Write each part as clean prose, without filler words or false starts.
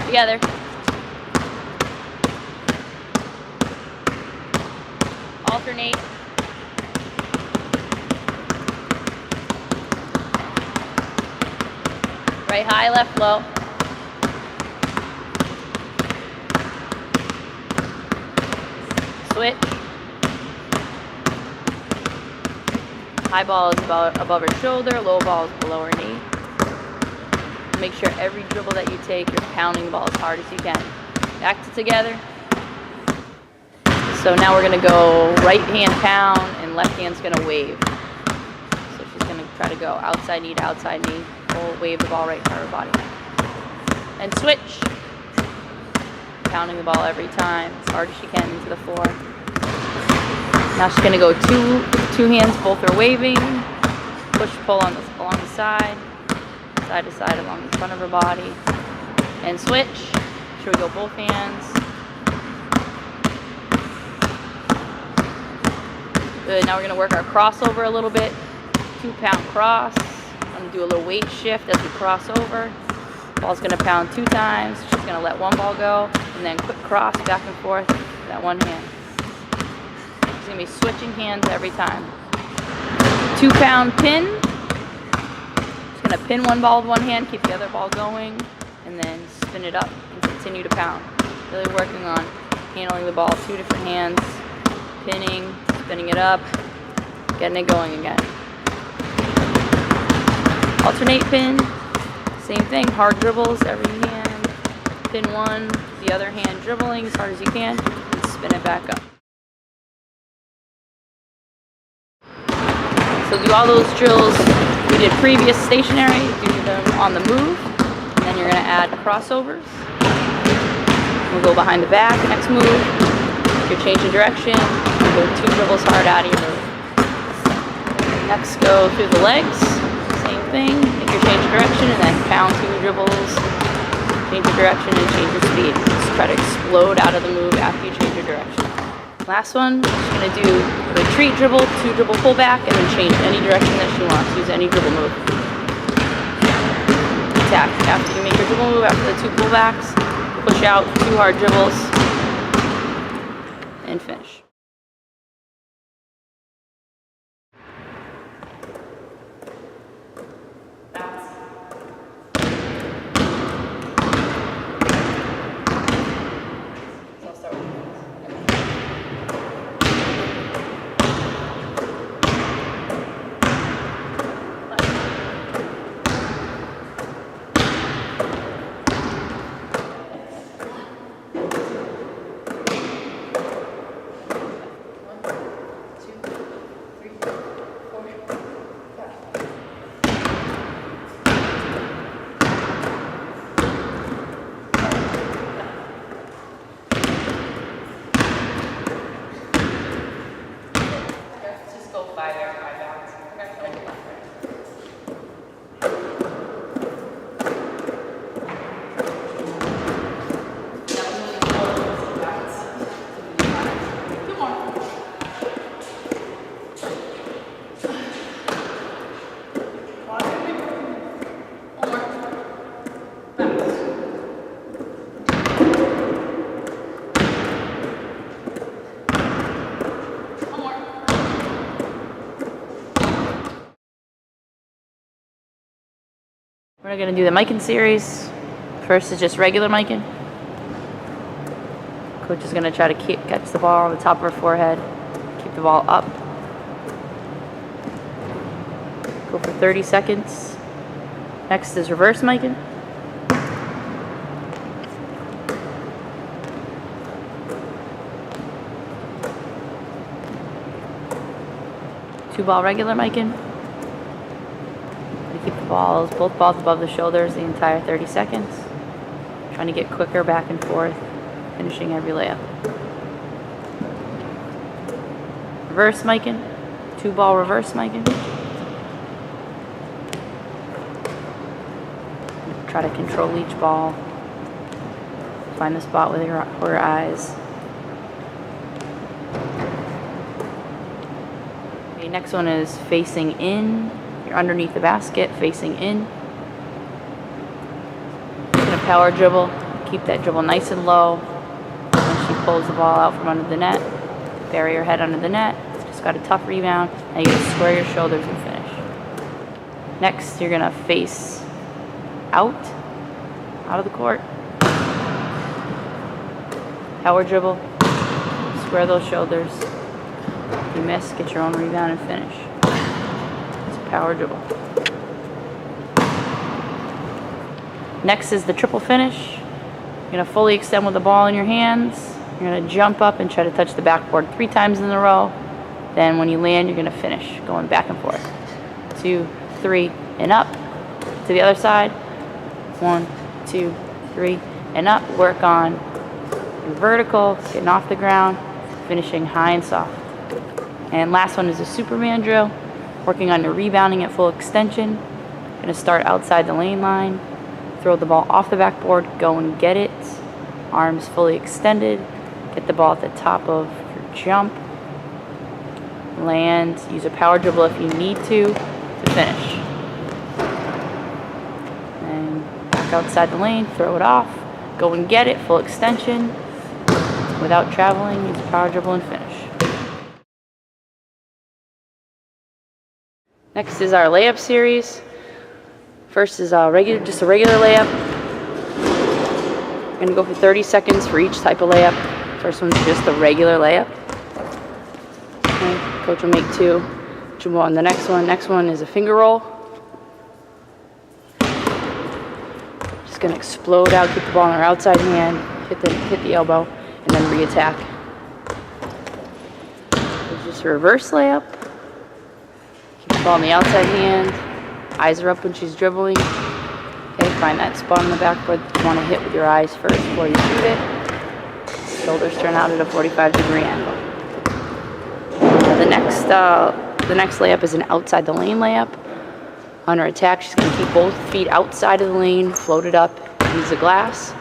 Together. Alternate. Right high, left low. Switch. High ball is above her shoulder, low ball is below her knee. Make sure every dribble that you take, you're pounding the ball as hard as you can. Back to together. So now we're gonna go right hand pound and left hand's gonna wave. So she's gonna try to go outside knee to outside knee. We'll wave the ball right in front of her body. And switch. Pounding the ball every time, as hard as she can into the floor. Now she's gonna go two hands, both are waving. Push, pull along the side to side along the front of her body. And switch. Should we go both hands? Good, now we're gonna work our crossover a little bit. 2 pound cross. I'm gonna do a little weight shift as we cross over. Ball's gonna pound 2 times. She's gonna let one ball go, and then quick cross back and forth with that one hand. She's gonna be switching hands every time. 2 pound pin. She's gonna pin one ball with one hand, keep the other ball going, and then spin it up and continue to pound. Really working on handling the ball 2 different hands, pinning, spinning it up, getting it going again. Alternate pin, same thing, hard dribbles, every hand, pin one, the other hand dribbling as hard as you can, and spin it back up. So do all those drills we did previous stationary, do them on the move, and then you're gonna add crossovers. We'll go behind the back, next move, if you're changing direction, go 2 dribbles hard out of your move. Next, go through the legs. Same thing. If you're changing direction, and then pound 2 dribbles. Change your direction and change your speed. Just try to explode out of the move after you change your direction. Last one, she's gonna do a retreat dribble, 2 dribble pullback, and then change any direction that she wants. Use any dribble move. Attack. After you make your dribble move, after the 2 pullbacks, push out 2 hard dribbles, and finish. We're going to do the miking series. First is just regular miking. Coach is going to try to catch the ball on the top of her forehead. Keep the ball up. Go for 30 seconds. Next is reverse miking. Two ball regular miking. Keep the balls, both balls above the shoulders the entire 30 seconds. Trying to get quicker back and forth, finishing every layup. Reverse miking, 2 ball reverse miking. Try to control each ball. Find the spot with her eyes. Okay, next one is facing in. You're underneath the basket, facing in. You're gonna power dribble, keep that dribble nice and low. When she pulls the ball out from under the net, bury her head under the net. Just got a tough rebound, and you gotta square your shoulders and finish. Next, you're gonna face out of the court. Power dribble, square those shoulders. If you miss, get your own rebound and finish. It's a power dribble. Next is the triple finish. You're gonna fully extend with the ball in your hands. You're gonna jump up and try to touch the backboard 3 times in a row. Then when you land, you're gonna finish, going back and forth. 2, 3, and up. To the other side. 1, 2, 3, and up. Work on your vertical, getting off the ground, finishing high and soft. And last one is a Superman drill, working on your rebounding at full extension. Gonna start outside the lane line, throw the ball off the backboard, go and get it, arms fully extended, get the ball at the top of your jump, land, use a power dribble if you need to finish. And back outside the lane, throw it off, go and get it, full extension, without traveling, use a power dribble and finish. Next is our layup series. First is just a regular layup. We're gonna go for 30 seconds for each type of layup. First one's just a regular layup. Okay, coach will make 2. Jumbo on the next one. Next one is a finger roll. Just gonna explode out, keep the ball in our outside hand, hit the elbow, and then re-attack. It's just a reverse layup. Keep the ball in the outside hand. Eyes are up when she's dribbling. Okay, find that spot on the backboard that you want to hit with your eyes first before you shoot it. Shoulders turn out at a 45-degree angle. The next layup is an outside the lane layup. On her attack, she's going to keep both feet outside of the lane, float it up, use the glass.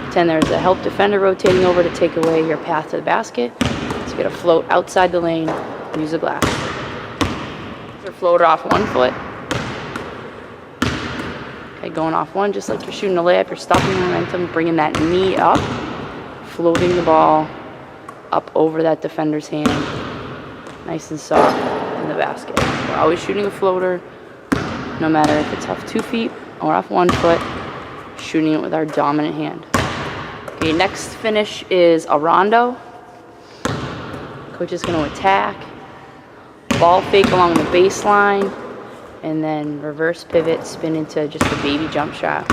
Pretend there's a help defender rotating over to take away your path to the basket. So you're going to float outside the lane, use the glass. Or float her off 1 foot. Okay, going off 1, just like you're shooting a layup, you're stopping the momentum, bringing that knee up, floating the ball up over that defender's hand, nice and soft in the basket. We're always shooting a floater, no matter if it's off 2 feet or off 1 foot, shooting it with our dominant hand. Okay, next finish is a rondo. Coach is going to attack, ball fake along the baseline, and then reverse pivot, spin into just a baby jump shot.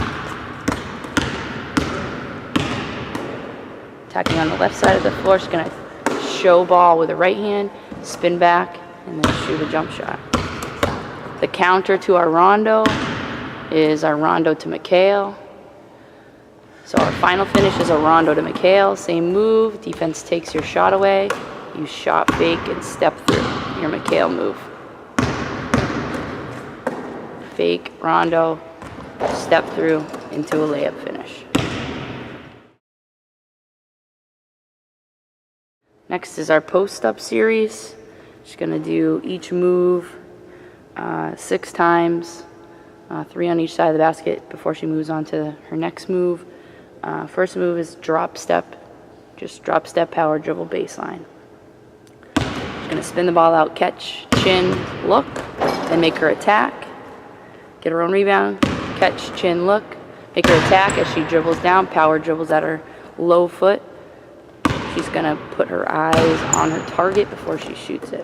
Attacking on the left side of the floor, she's gonna show ball with the right hand, spin back, and then shoot a jump shot. The counter to our rondo is our rondo to McHale. So our final finish is a rondo to McHale. Same move, defense takes your shot away, you shot fake and step through your McHale move. Fake, rondo, step through into a layup finish. Next is our post-up series. She's going to do each move 6 times, 3 on each side of the basket before she moves on to her next move. First move is drop step, just drop step power dribble baseline. She's going to spin the ball out, catch, chin, look, then make her attack. Get her own rebound, catch, chin, look, make her attack as she dribbles down, power dribbles at her low foot. She's gonna put her eyes on her target before she shoots it.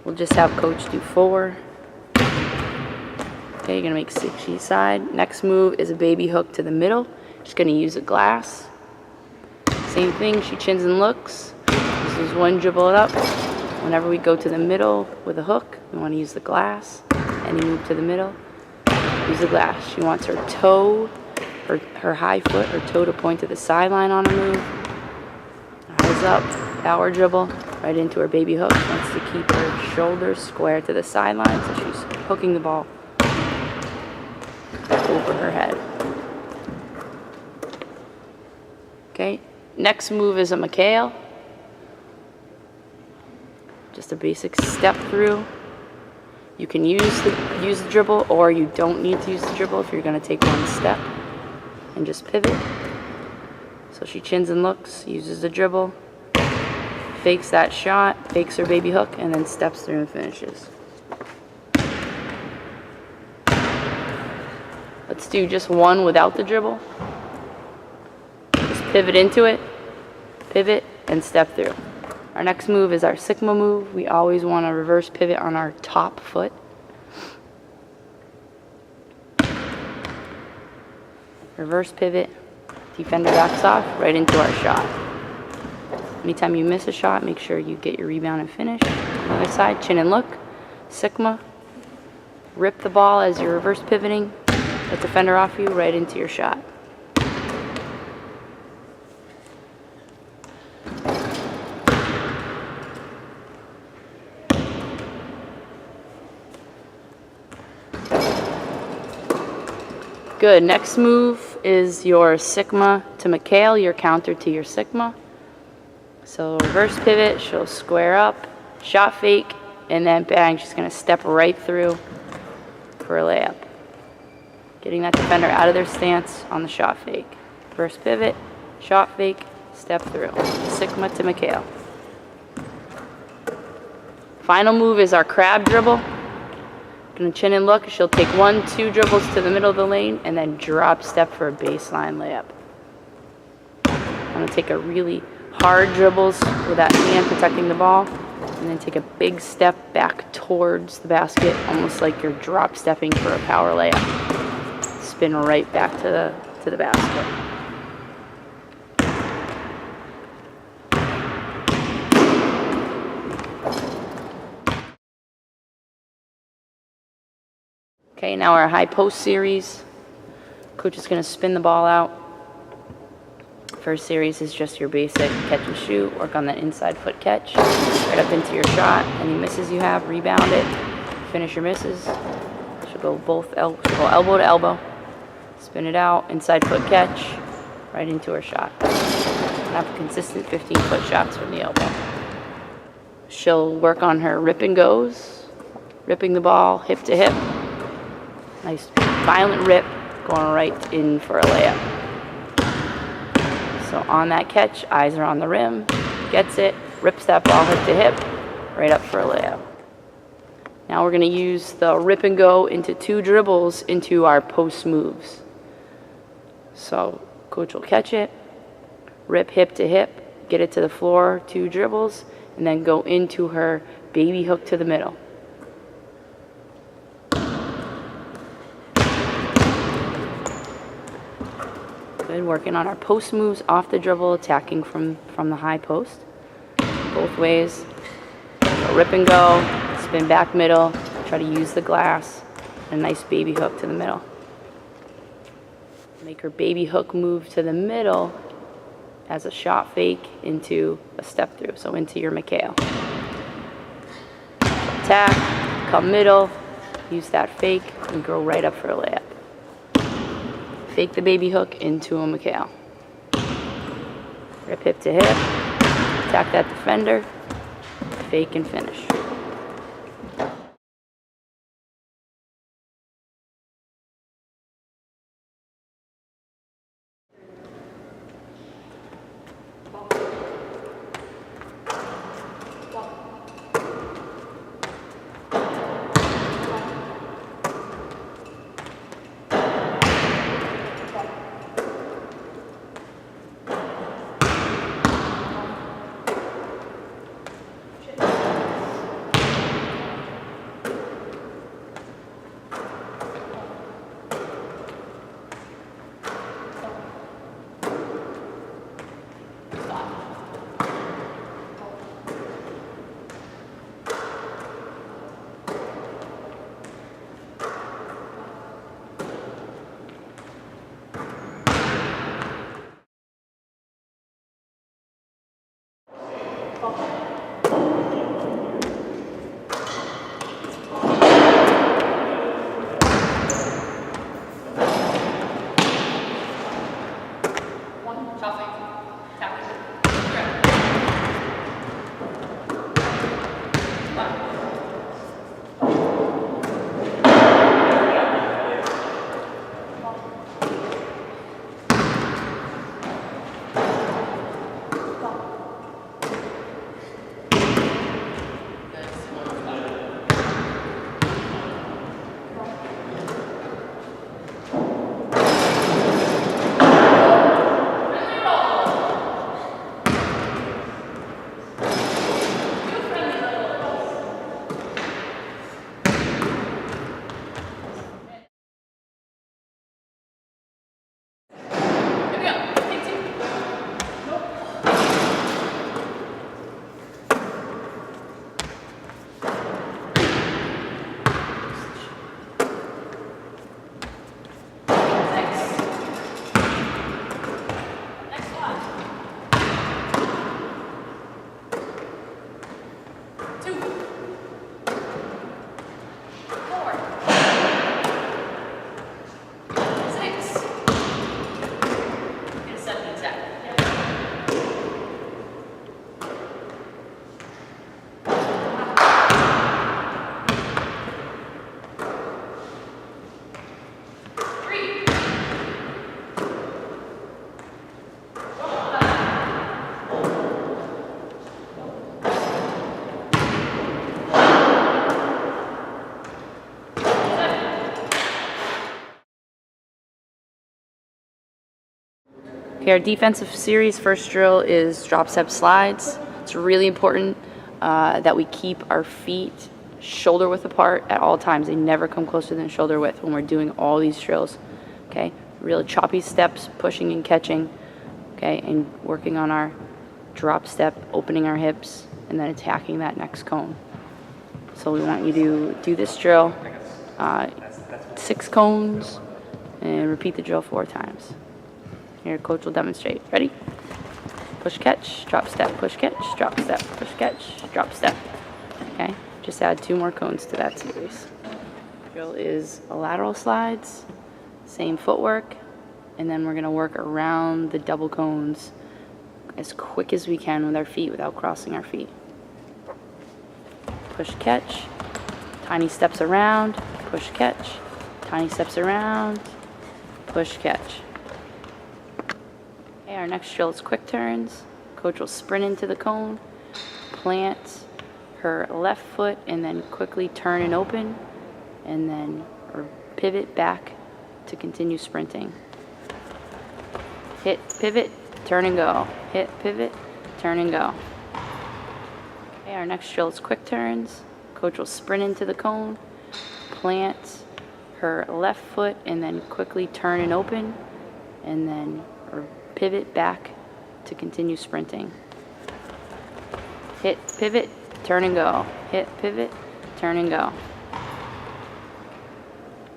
We'll just have coach do 4. Okay, you're gonna make 6 each side. Next move is a baby hook to the middle. She's gonna use a glass. Same thing, she chins and looks. This is 1 dribble it up. Whenever we go to the middle with a hook, we wanna use the glass. Any move to the middle, use the glass. She wants her toe, her high foot, her toe to point to the sideline on a move. Eyes up, power dribble, right into her baby hook. She wants to keep her shoulders square to the sideline, so she's hooking the ball over her head. Okay, next move is a McHale. Just a basic step through. You can use the dribble, or you don't need to use the dribble if you're going to take 1 step. and just pivot. So she chins and looks, uses the dribble, fakes that shot, fakes her baby hook, and then steps through and finishes. Let's do just one without the dribble. Just pivot into it, pivot, and step through. Our next move is our Sigma move. We always want to reverse pivot on our top foot. Reverse pivot, defender backs off, right into our shot. Anytime you miss a shot, make sure you get your rebound and finish. On the other side, chin and look, Sigma, rip the ball as you're reverse pivoting, let the defender off you, right into your shot. Good. Next move is your Sigma to McHale, your counter to your Sigma. So reverse pivot, she'll square up, shot fake, and then bang, she's going to step right through for a layup. Getting that defender out of their stance on the shot fake. Reverse pivot, shot fake, step through. Sigma to McHale. Final move is our crab dribble. Gonna chin and look. She'll take 1-2 dribbles to the middle of the lane and then drop step for a baseline layup. I'm gonna take a really hard dribbles with that hand protecting the ball, and then take a big step back towards the basket, almost like you're drop stepping for a power layup. Spin right back to the basket. Okay, now our high post series. Coach is going to spin the ball out. First series is just your basic catch and shoot. Work on that inside foot catch. Right up into your shot. Any misses you have, rebound it. Finish your misses. Should go elbow to elbow. Spin it out, inside foot catch. Right into her shot. Have consistent 15-foot shots from the elbow. She'll work on her rip and goes. Ripping the ball hip to hip. Nice violent rip, going right in for a layup. So on that catch, eyes are on the rim, gets it, rips that ball hip to hip, right up for a layup. Now we're going to use the rip and go into 2 dribbles into our post moves. So coach will catch it, rip hip to hip, get it to the floor, 2 dribbles, and then go into her baby hook to the middle. Good, working on our post moves off the dribble, attacking from the high post. Both ways. So rip and go, spin back middle, try to use the glass, and a nice baby hook to the middle. Make her baby hook move to the middle as a shot fake into a step through, so into your McHale. Attack, come middle, use that fake, and go right up for a layup. Fake the baby hook into a McHale. Rip hip to hip. Attack that defender. Fake and finish. Okay, our defensive series first drill is drop step slides. It's really important that we keep our feet shoulder width apart at all times. They never come closer than shoulder width when we're doing all these drills. Okay, really choppy steps, pushing and catching. Okay, and working on our drop step, opening our hips, and then attacking that next cone. So we want you to do this drill 6 cones and repeat the drill 4 times. Here, coach will demonstrate. Ready? Push, catch, drop step, push, catch, drop step, push, catch, drop step. Okay, just add 2 more cones to that series. Drill is a lateral slides, same footwork, and then we're going to work around the double cones as quick as we can with our feet without crossing our feet. Push, catch, tiny steps around, push, catch, tiny steps around, push, catch. Okay, our next drill is quick turns. Coach will sprint into the cone, plant her left foot, and then quickly turn and open, and then pivot back to continue sprinting. Hit, pivot, turn and go. Hit, pivot, turn and go. Okay, our next drill is quick turns. Coach will sprint into the cone, plant her left foot, and then quickly turn and open, and then pivot back to continue sprinting. Hit, pivot, turn and go. Hit, pivot, turn and go.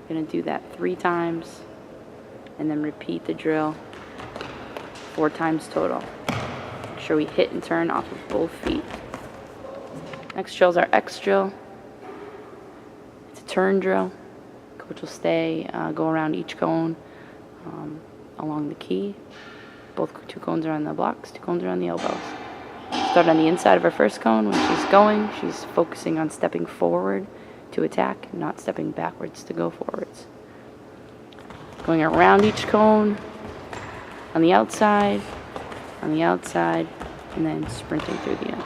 We're going to do that 3 times, and then repeat the drill 4 times total. Make sure we hit and turn off of both feet. Next drill is our X drill. It's a turn drill. Coach will go around each cone along the key. Both 2 cones are on the blocks, 2 cones are on the elbows. Start on the inside of our first cone. When she's going, she's focusing on stepping forward to attack, not stepping backwards to go forwards. Going around each cone, on the outside, and then sprinting through the end.